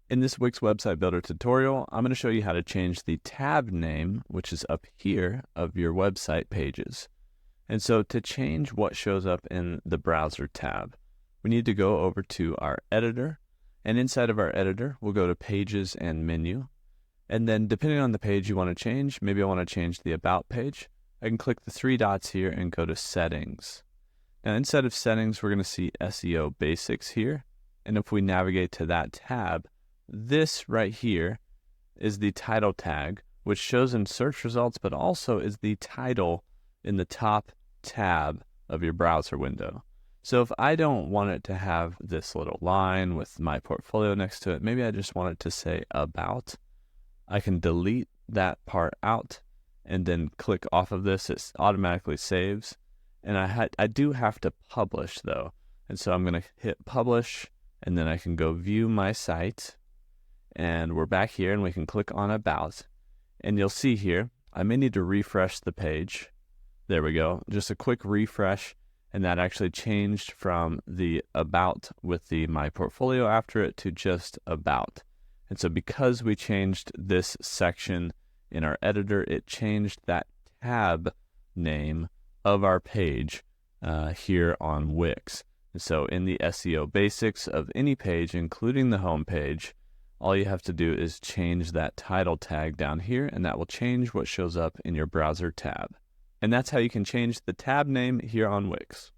In this Wix website builder tutorial, I'm going to show you how to change the tab name, which is up here, of your website pages. And so to change what shows up in the browser tab, we need to go over to our editor. And inside of our editor, we'll go to Pages and Menu. And then depending on the page you want to change, maybe I want to change the About page, I can click the three dots here and go to Settings. Now inside of Settings, we're going to see SEO Basics here. And if we navigate to that tab, this right here is the title tag, which shows in search results, but also is the title in the top tab of your browser window. So if I don't want it to have this little line with my portfolio next to it, maybe I just want it to say About, I can delete that part out and then click off of this. It automatically saves. And I do have to publish though. And so I'm going to hit publish, and then I can go view my site. And we're back here and we can click on About. And you'll see here, I may need to refresh the page. There we go. Just a quick refresh. And that actually changed from the About with the My Portfolio after it to just About. And so because we changed this section in our editor, it changed that tab name of our page here on Wix. And so in the SEO basics of any page, including the home page, all you have to do is change that title tag down here, and that will change what shows up in your browser tab. And that's how you can change the tab name here on Wix.